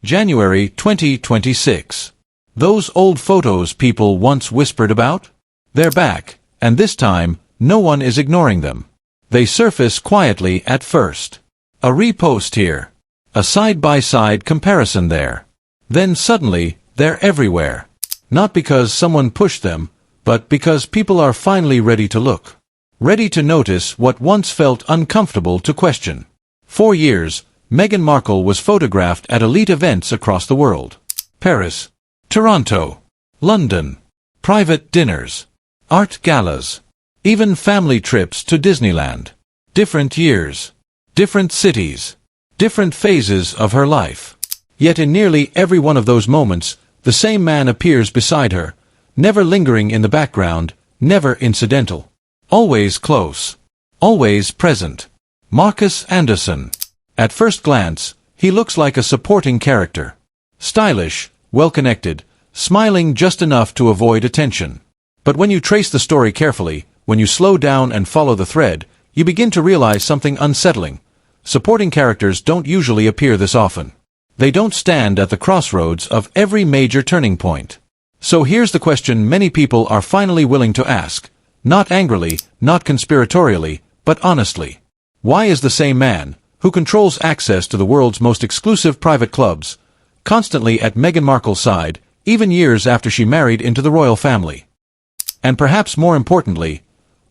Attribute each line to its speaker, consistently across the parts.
Speaker 1: January 2026. Those old photos people once whispered about? They're back, and this time, no one is ignoring them. They surface quietly at first. A repost here. A side-by-side comparison there. Then suddenly, they're everywhere. Not because someone pushed them, but because people are finally ready to look. Ready to notice what once felt uncomfortable to question. For years, Meghan Markle was photographed at elite events across the world. Paris, Toronto, London, private dinners, art galas, even family trips to Disneyland. Different years, different cities, different phases of her life. Yet in nearly every one of those moments, the same man appears beside her, never lingering in the background, never incidental. Always close. Always present. Marcus Anderson. At first glance, he looks like a supporting character. Stylish, well-connected, smiling just enough to avoid attention. But when you trace the story carefully, when you slow down and follow the thread, you begin to realize something unsettling. Supporting characters don't usually appear this often. They don't stand at the crossroads of every major turning point. So here's the question many people are finally willing to ask. Not angrily, not conspiratorially, but honestly. Why is the same man, who controls access to the world's most exclusive private clubs, constantly at Meghan Markle's side, even years after she married into the royal family? And perhaps more importantly,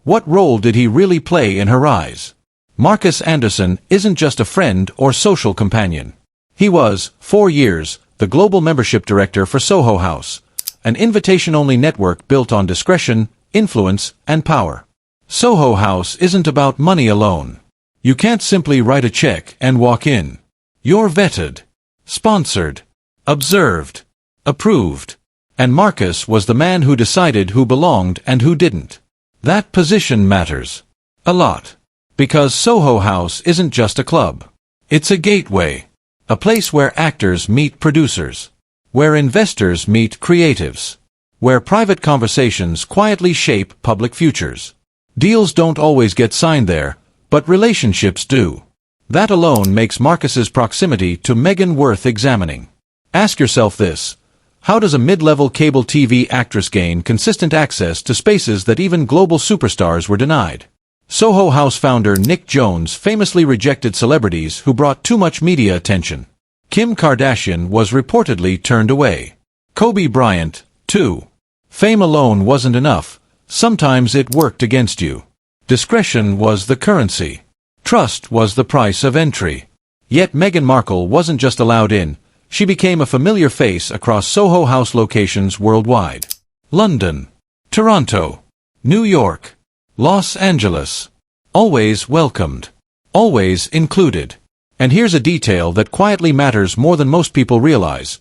Speaker 1: what role did he really play in her rise? Marcus Anderson isn't just a friend or social companion. He was, for years, the global membership director for Soho House, an invitation-only network built on discretion, influence, and power. Soho House isn't about money alone. You can't simply write a check and walk in. You're vetted, sponsored, observed, approved. And Marcus was the man who decided who belonged and who didn't. That position matters. A lot. Because Soho House isn't just a club. It's a gateway. A place where actors meet producers. Where investors meet creatives. Where private conversations quietly shape public futures. Deals don't always get signed there, but relationships do. That alone makes Marcus's proximity to Meghan worth examining. Ask yourself this. How does a mid-level cable TV actress gain consistent access to spaces that even global superstars were denied? Soho House founder Nick Jones famously rejected celebrities who brought too much media attention. Kim Kardashian was reportedly turned away. Kobe Bryant, too. Fame alone wasn't enough. Sometimes it worked against you. Discretion was the currency. Trust was the price of entry. Yet Meghan Markle wasn't just allowed in. She became a familiar face across Soho House locations worldwide. London, Toronto, New York, Los Angeles. Always welcomed. Always included. And here's a detail that quietly matters more than most people realize.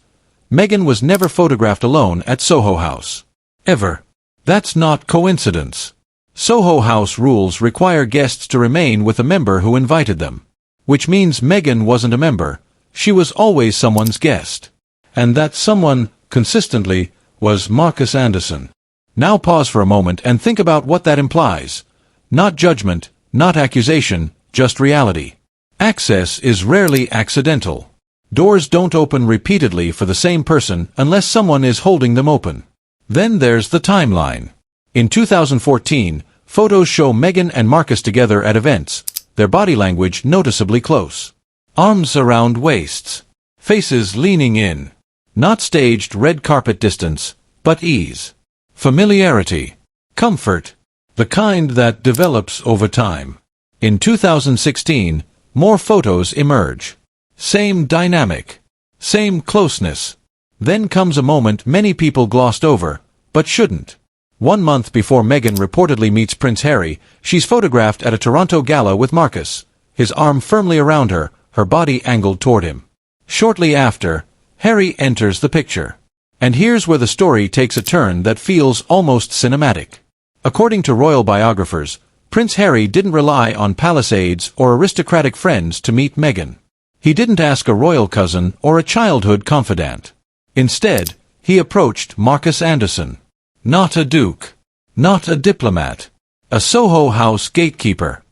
Speaker 1: Meghan was never photographed alone at Soho House. Ever. That's not coincidence. Soho House rules require guests to remain with a member who invited them. Which means Meghan wasn't a member. She was always someone's guest. And that someone, consistently, was Marcus Anderson. Now pause for a moment and think about what that implies. Not judgment, not accusation, just reality. Access is rarely accidental. Doors don't open repeatedly for the same person unless someone is holding them open. Then there's the timeline. In 2014, photos show Meghan and Marcus together at events, their body language noticeably close. Arms around waists. Faces leaning in. Not staged red carpet distance, but ease. Familiarity. Comfort. The kind that develops over time. In 2016, more photos emerge. Same dynamic. Same closeness. Then comes a moment many people glossed over, but shouldn't. 1 month before Meghan reportedly meets Prince Harry, she's photographed at a Toronto gala with Marcus, his arm firmly around her, her body angled toward him. Shortly after, Harry enters the picture. And here's where the story takes a turn that feels almost cinematic. According to royal biographers, Prince Harry didn't rely on palace aides or aristocratic friends to meet Meghan. He didn't ask a royal cousin or a childhood confidant. Instead, he approached Marcus Anderson. Not a duke. Not a diplomat. A Soho House gatekeeper.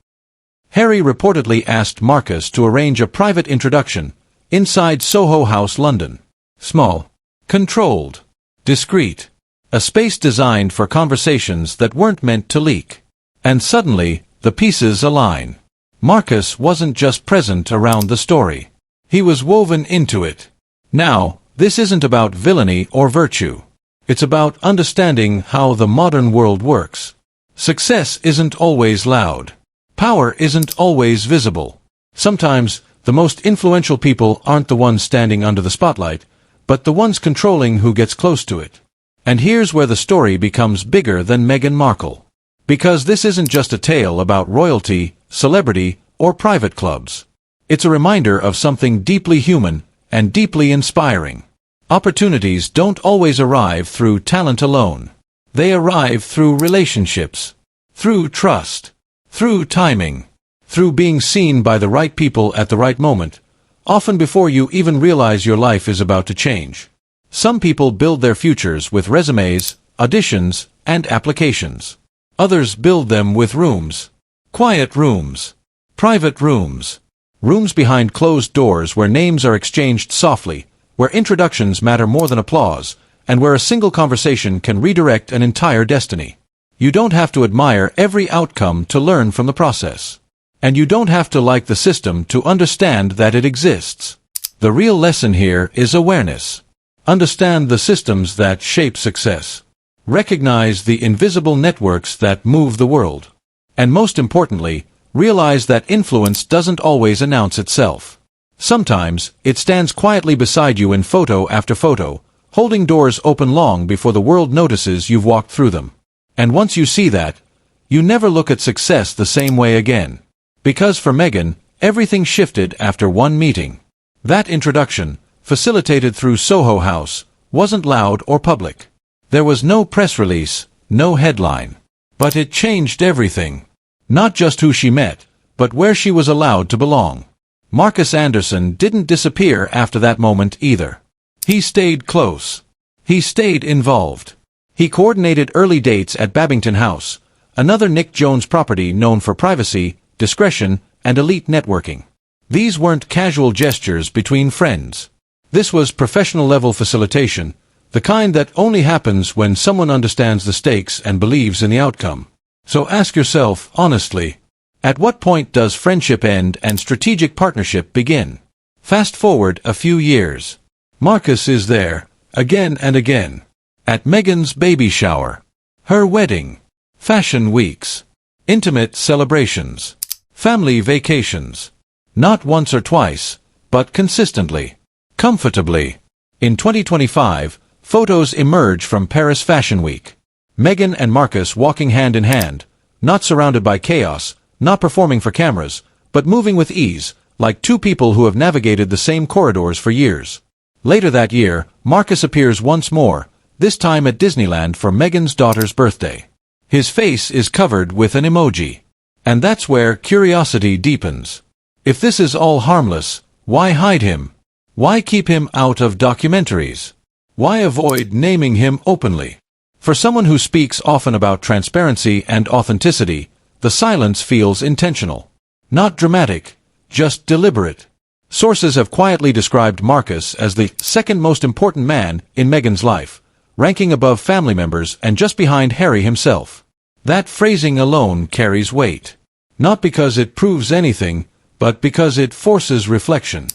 Speaker 1: Harry reportedly asked Marcus to arrange a private introduction, inside Soho House, London. Small, controlled, discreet. A space designed for conversations that weren't meant to leak. And suddenly, the pieces align. Marcus wasn't just present around the story. He was woven into it. Now, this isn't about villainy or virtue. It's about understanding how the modern world works. Success isn't always loud. Power isn't always visible. Sometimes, the most influential people aren't the ones standing under the spotlight, but the ones controlling who gets close to it. And here's where the story becomes bigger than Meghan Markle. Because this isn't just a tale about royalty, celebrity, or private clubs. It's a reminder of something deeply human and deeply inspiring. Opportunities don't always arrive through talent alone. They arrive through relationships, through trust, through timing, through being seen by the right people at the right moment, often before you even realize your life is about to change. Some people build their futures with resumes, auditions, and applications. Others build them with rooms. Quiet rooms. Private rooms. Rooms behind closed doors where names are exchanged softly, where introductions matter more than applause, and where a single conversation can redirect an entire destiny. You don't have to admire every outcome to learn from the process. And you don't have to like the system to understand that it exists. The real lesson here is awareness. Understand the systems that shape success. Recognize the invisible networks that move the world. And most importantly, realize that influence doesn't always announce itself. Sometimes, it stands quietly beside you in photo after photo, holding doors open long before the world notices you've walked through them. And once you see that, you never look at success the same way again. Because for Meghan, everything shifted after one meeting. That introduction, facilitated through Soho House, wasn't loud or public. There was no press release, no headline. But it changed everything. Not just who she met, but where she was allowed to belong. Marcus Anderson didn't disappear after that moment either. He stayed close. He stayed involved. He coordinated early dates at Babington House, another Nick Jones property known for privacy, discretion, and elite networking. These weren't casual gestures between friends. This was professional-level facilitation, the kind that only happens when someone understands the stakes and believes in the outcome. So ask yourself, honestly, at what point does friendship end and strategic partnership begin? Fast forward a few years. Marcus is there, again and again. At Meghan's baby shower, her wedding, fashion weeks, intimate celebrations, family vacations. Not once or twice, but consistently, comfortably. In 2025, photos emerge from Paris Fashion Week. Meghan and Marcus walking hand in hand, not surrounded by chaos, not performing for cameras, but moving with ease, like two people who have navigated the same corridors for years. Later that year, Marcus appears once more, this time at Disneyland for Meghan's daughter's birthday. His face is covered with an emoji. And that's where curiosity deepens. If this is all harmless, why hide him? Why keep him out of documentaries? Why avoid naming him openly? For someone who speaks often about transparency and authenticity, the silence feels intentional. Not dramatic, just deliberate. Sources have quietly described Marcus as the second most important man in Meghan's life, ranking above family members and just behind Harry himself. That phrasing alone carries weight. Not because it proves anything, but because it forces reflection.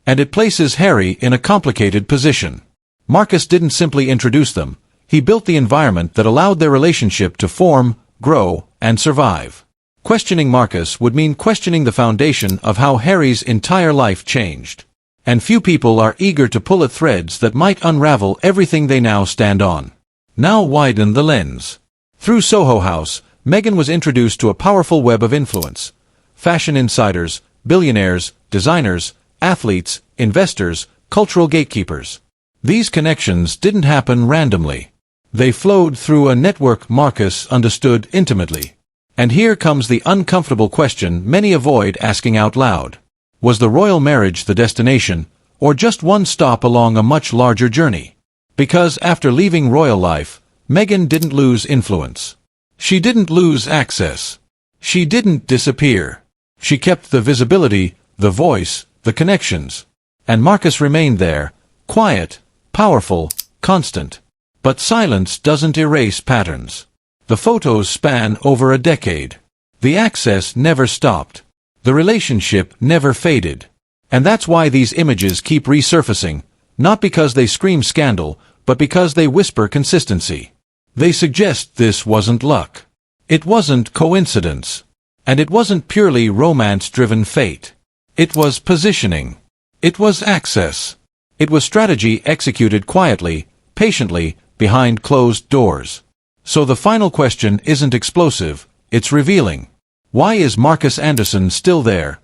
Speaker 1: And it places Harry in a complicated position. Marcus didn't simply introduce them, he built the environment that allowed their relationship to form, grow, and survive. Questioning Marcus would mean questioning the foundation of how Harry's entire life changed. And few people are eager to pull at threads that might unravel everything they now stand on. Now widen the lens. Through Soho House, Meghan was introduced to a powerful web of influence. Fashion insiders, billionaires, designers, athletes, investors, cultural gatekeepers. These connections didn't happen randomly. They flowed through a network Marcus understood intimately. And here comes the uncomfortable question many avoid asking out loud. Was the royal marriage the destination, or just one stop along a much larger journey? Because after leaving royal life, Meghan didn't lose influence. She didn't lose access. She didn't disappear. She kept the visibility, the voice, the connections. And Marcus remained there, quiet, powerful, constant. But silence doesn't erase patterns. The photos span over a decade. The access never stopped. The relationship never faded. And that's why these images keep resurfacing, not because they scream scandal, but because they whisper consistency. They suggest this wasn't luck. It wasn't coincidence. And it wasn't purely romance-driven fate. It was positioning. It was access. It was strategy executed quietly, patiently, behind closed doors. So the final question isn't explosive, it's revealing. Why is Marcus Anderson still there,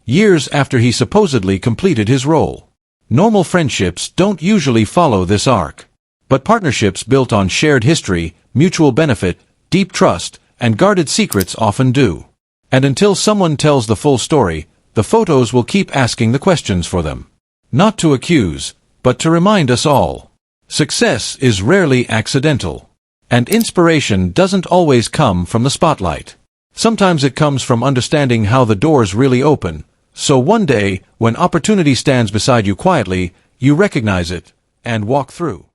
Speaker 1: years after he supposedly completed his role? Normal friendships don't usually follow this arc. But partnerships built on shared history, mutual benefit, deep trust, and guarded secrets often do. And until someone tells the full story, the photos will keep asking the questions for them. Not to accuse, but to remind us all. Success is rarely accidental. And inspiration doesn't always come from the spotlight. Sometimes it comes from understanding how the doors really open, so one day, when opportunity stands beside you quietly, you recognize it and walk through.